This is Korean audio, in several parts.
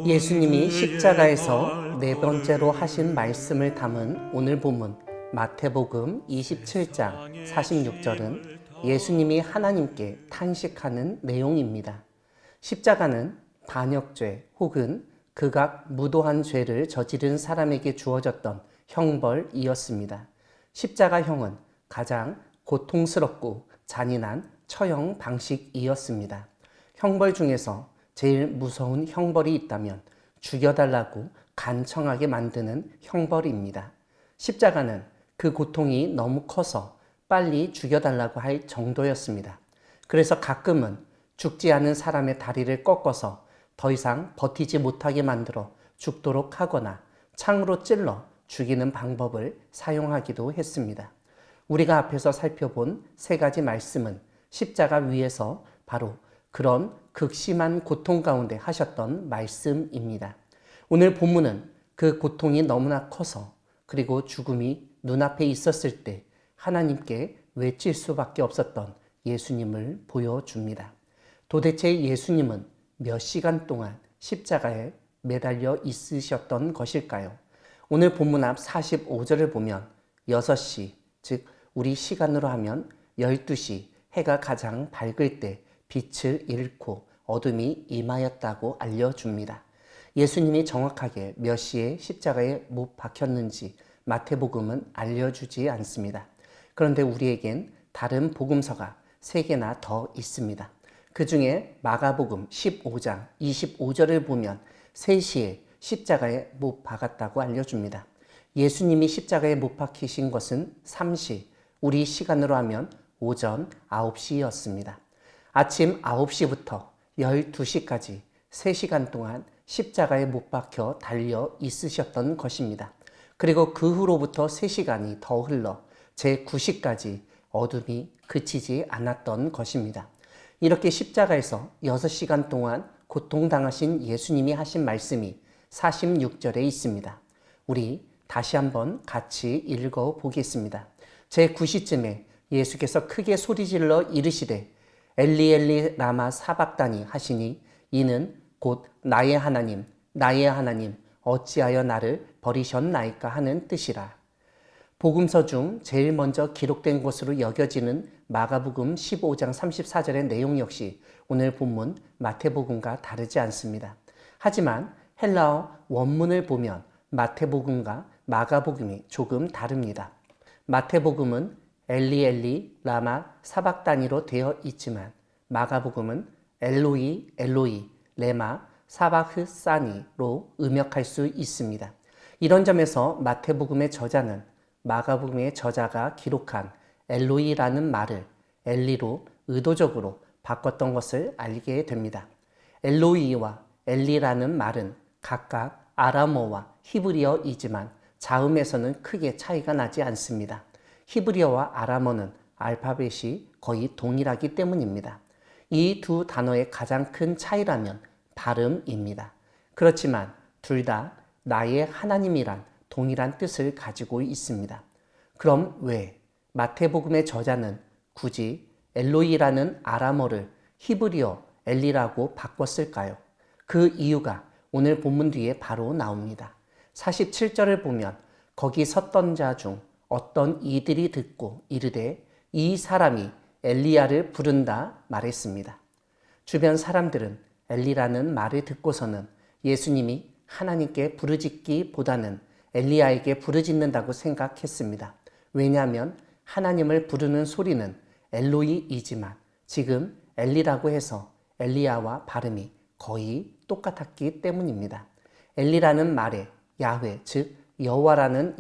예수님이 십자가에서 네 번째로 하신 말씀을 담은 오늘 본문 마태복음 27장 46절은 예수님이 하나님께 탄식하는 내용입니다. 십자가는 반역죄 혹은 극악 무도한 죄를 저지른 사람에게 주어졌던 형벌이었습니다. 십자가형은 가장 고통스럽고 잔인한 처형 방식이었습니다. 형벌 중에서 제일 무서운 형벌이 있다면 죽여달라고 간청하게 만드는 형벌입니다. 십자가는 그 고통이 너무 커서 빨리 죽여달라고 할 정도였습니다. 그래서 가끔은 죽지 않은 사람의 다리를 꺾어서 더 이상 버티지 못하게 만들어 죽도록 하거나 창으로 찔러 죽이는 방법을 사용하기도 했습니다. 우리가 앞에서 살펴본 세 가지 말씀은 십자가 위에서 바로 그런 극심한 고통 가운데 하셨던 말씀입니다. 오늘 본문은 그 고통이 너무나 커서 그리고 죽음이 눈앞에 있었을 때 하나님께 외칠 수밖에 없었던 예수님을 보여줍니다. 도대체 예수님은 몇 시간 동안 십자가에 매달려 있으셨던 것일까요? 오늘 본문 앞 45절을 보면 6시, 즉 우리 시간으로 하면 12시 해가 가장 밝을 때 빛을 잃고 어둠이 임하였다고 알려줍니다. 예수님이 정확하게 몇 시에 십자가에 못 박혔는지 마태복음은 알려주지 않습니다. 그런데 우리에겐 다른 복음서가 3개나 더 있습니다. 그 중에 마가복음 15장 25절을 보면 3시에 십자가에 못 박았다고 알려줍니다. 예수님이 십자가에 못 박히신 것은 3시, 우리 시간으로 하면 오전 9시였습니다. 아침 9시부터 12시까지 3시간 동안 십자가에 못 박혀 달려 있으셨던 것입니다. 그리고 그 후로부터 3시간이 더 흘러 제9시까지 어둠이 그치지 않았던 것입니다. 이렇게 십자가에서 6시간 동안 고통당하신 예수님이 하신 말씀이 46절에 있습니다. 우리 다시 한번 같이 읽어보겠습니다. 제9시쯤에 예수께서 크게 소리질러 이르시되 엘리 엘리 라마 사박다니 하시니 이는 곧 나의 하나님 나의 하나님 어찌하여 나를 버리셨나이까 하는 뜻이라. 복음서 중 제일 먼저 기록된 것으로 여겨지는 마가복음 15장 34절의 내용 역시 오늘 본문 마태복음과 다르지 않습니다. 하지만 헬라어 원문을 보면 마태복음과 마가복음이 조금 다릅니다. 마태복음은 엘리 엘리 라마 사박다니로 되어 있지만 마가복음은 엘로이 엘로이 레마 사바흐사니로 음역할 수 있습니다. 이런 점에서 마태복음의 저자는 마가복음의 저자가 기록한 엘로이라는 말을 엘리로 의도적으로 바꿨던 것을 알게 됩니다. 엘로이와 엘리라는 말은 각각 아람어와 히브리어이지만 자음에서는 크게 차이가 나지 않습니다. 히브리어와 아람어는 알파벳이 거의 동일하기 때문입니다. 이 두 단어의 가장 큰 차이라면 발음입니다. 그렇지만 둘 다 나의 하나님이란 동일한 뜻을 가지고 있습니다. 그럼 왜 마태복음의 저자는 굳이 엘로이라는 아람어를 히브리어 엘리라고 바꿨을까요? 그 이유가 오늘 본문 뒤에 바로 나옵니다. 47절을 보면 거기 섰던 자 중 어떤 이들이 듣고 이르되 이 사람이 엘리야를 부른다 말했습니다. 주변 사람들은 엘리라는 말을 듣고서는 예수님이 하나님께 부르짖기보다는 엘리야에게 부르짖는다고 생각했습니다. 왜냐하면 하나님을 부르는 소리는 엘로이이지만 지금 엘리라고 해서 엘리야와 발음이 거의 똑같았기 때문입니다. 엘리라는 말에 야훼 즉 여호와라는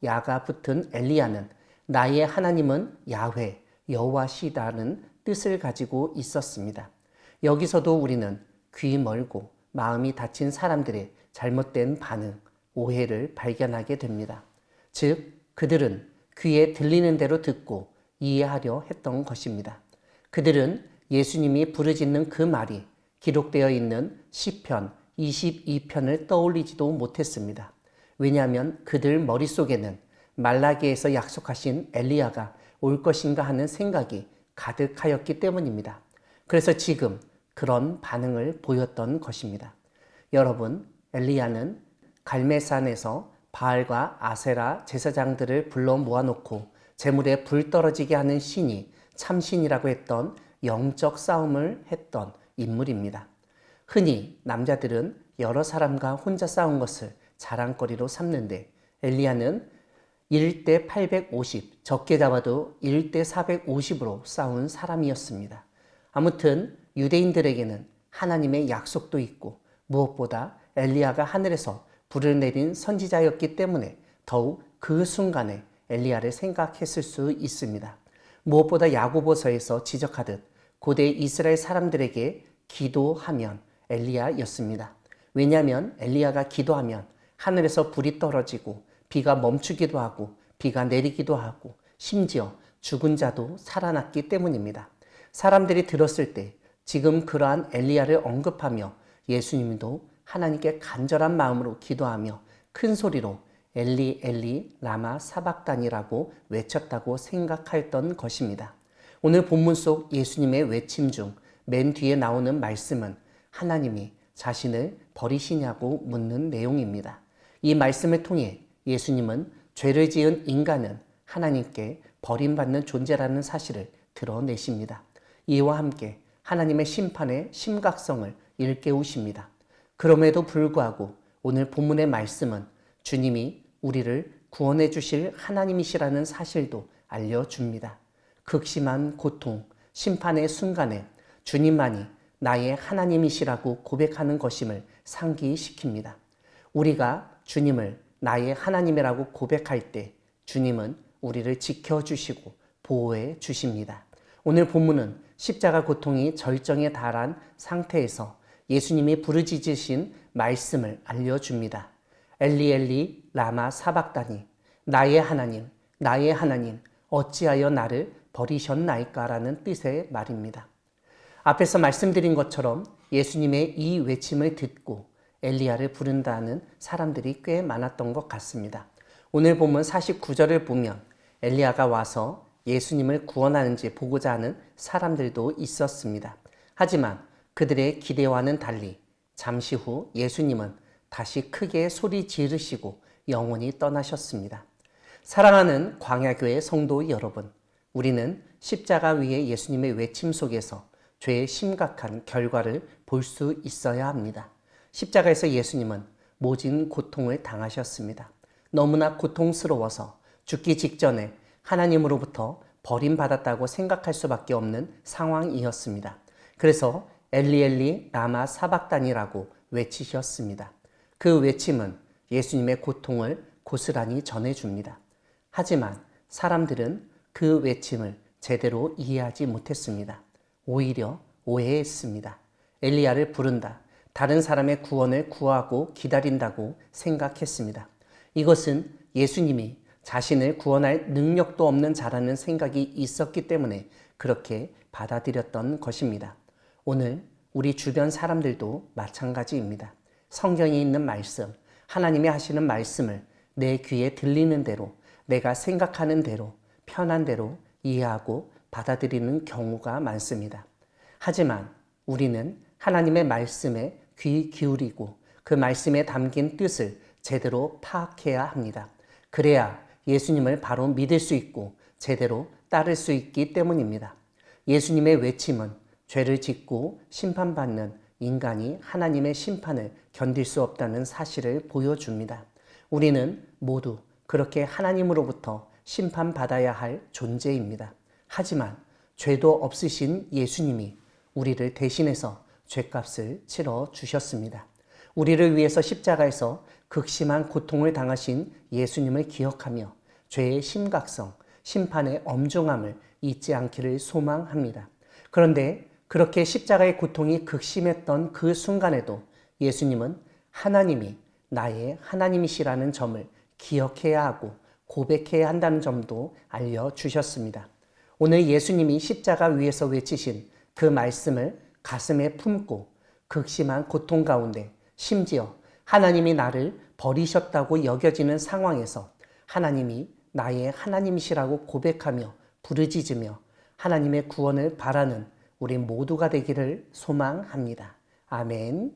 야가 붙은 엘리야는 나의 하나님은 야훼 여호와시다는 뜻을 가지고 있었습니다. 여기서도 우리는 귀 멀고 마음이 닫힌 사람들의 잘못된 반응, 오해를 발견하게 됩니다. 즉 그들은 귀에 들리는 대로 듣고 이해하려 했던 것입니다. 그들은 예수님이 부르짖는 그 말이 기록되어 있는 시편 22편을 떠올리지도 못했습니다. 왜냐하면 그들 머릿속에는 말라기에서 약속하신 엘리야가 올 것인가 하는 생각이 가득하였기 때문입니다. 그래서 지금 그런 반응을 보였던 것입니다. 여러분, 엘리야는 갈멜산에서 바알과 아세라 제사장들을 불러 모아놓고 재물에 불 떨어지게 하는 신이 참신이라고 했던 영적 싸움을 했던 인물입니다. 흔히 남자들은 여러 사람과 혼자 싸운 것을 자랑거리로 삼는데 엘리야는 1대 850, 적게 잡아도 1대 450으로 싸운 사람이었습니다. 아무튼 유대인들에게는 하나님의 약속도 있고 무엇보다 엘리야가 하늘에서 불을 내린 선지자였기 때문에 더욱 그 순간에 엘리야를 생각했을 수 있습니다. 무엇보다 야고보서에서 지적하듯 고대 이스라엘 사람들에게 기도하면 엘리야였습니다. 왜냐하면 엘리야가 기도하면 하늘에서 불이 떨어지고 비가 멈추기도 하고 비가 내리기도 하고 심지어 죽은 자도 살아났기 때문입니다. 사람들이 들었을 때 지금 그러한 엘리야를 언급하며 예수님도 하나님께 간절한 마음으로 기도하며 큰 소리로 엘리 엘리 라마 사박단이라고 외쳤다고 생각했던 것입니다. 오늘 본문 속 예수님의 외침 중 맨 뒤에 나오는 말씀은 하나님이 자신을 버리시냐고 묻는 내용입니다. 이 말씀을 통해 예수님은 죄를 지은 인간은 하나님께 버림받는 존재라는 사실을 드러내십니다. 이와 함께 하나님의 심판의 심각성을 일깨우십니다. 그럼에도 불구하고 오늘 본문의 말씀은 주님이 우리를 구원해 주실 하나님이시라는 사실도 알려줍니다. 극심한 고통, 심판의 순간에 주님만이 나의 하나님이시라고 고백하는 것임을 상기시킵니다. 우리가 주님을 나의 하나님이라고 고백할 때 주님은 우리를 지켜주시고 보호해 주십니다. 오늘 본문은 십자가 고통이 절정에 달한 상태에서 예수님이 부르짖으신 말씀을 알려줍니다. 엘리 엘리 라마 사박다니, 나의 하나님 어찌하여 나를 버리셨나이까 라는 뜻의 말입니다. 앞에서 말씀드린 것처럼 예수님의 이 외침을 듣고 엘리야를 부른다는 사람들이 꽤 많았던 것 같습니다. 오늘 본문 49절을 보면 엘리야가 와서 예수님을 구원하는지 보고자 하는 사람들도 있었습니다. 하지만 그들의 기대와는 달리 잠시 후 예수님은 다시 크게 소리 지르시고 영원히 떠나셨습니다. 사랑하는 광야교회 성도 여러분, 우리는 십자가 위에 예수님의 외침 속에서 죄의 심각한 결과를 볼 수 있어야 합니다. 십자가에서 예수님은 모진 고통을 당하셨습니다. 너무나 고통스러워서 죽기 직전에 하나님으로부터 버림받았다고 생각할 수밖에 없는 상황이었습니다. 그래서 엘리 엘리 라마 사박단이라고 외치셨습니다. 그 외침은 예수님의 고통을 고스란히 전해줍니다. 하지만 사람들은 그 외침을 제대로 이해하지 못했습니다. 오히려 오해했습니다. 엘리야를 부른다, 다른 사람의 구원을 구하고 기다린다고 생각했습니다. 이것은 예수님이 자신을 구원할 능력도 없는 자라는 생각이 있었기 때문에 그렇게 받아들였던 것입니다. 오늘 우리 주변 사람들도 마찬가지입니다. 성경에 있는 말씀, 하나님이 하시는 말씀을 내 귀에 들리는 대로, 내가 생각하는 대로, 편한 대로 이해하고 받아들이는 경우가 많습니다. 하지만 우리는 하나님의 말씀에 귀 기울이고 그 말씀에 담긴 뜻을 제대로 파악해야 합니다. 그래야 예수님을 바로 믿을 수 있고 제대로 따를 수 있기 때문입니다. 예수님의 외침은 죄를 짓고 심판받는 인간이 하나님의 심판을 견딜 수 없다는 사실을 보여줍니다. 우리는 모두 그렇게 하나님으로부터 심판받아야 할 존재입니다. 하지만 죄도 없으신 예수님이 우리를 대신해서 죄값을 치러 주셨습니다. 우리를 위해서 십자가에서 극심한 고통을 당하신 예수님을 기억하며 죄의 심각성, 심판의 엄중함을 잊지 않기를 소망합니다. 그런데 그렇게 십자가의 고통이 극심했던 그 순간에도 예수님은 하나님이 나의 하나님이시라는 점을 기억해야 하고 고백해야 한다는 점도 알려주셨습니다. 오늘 예수님이 십자가 위에서 외치신 그 말씀을 가슴에 품고 극심한 고통 가운데 심지어 하나님이 나를 버리셨다고 여겨지는 상황에서 하나님이 나의 하나님이시라고 고백하며 부르짖으며 하나님의 구원을 바라는 우리 모두가 되기를 소망합니다. 아멘.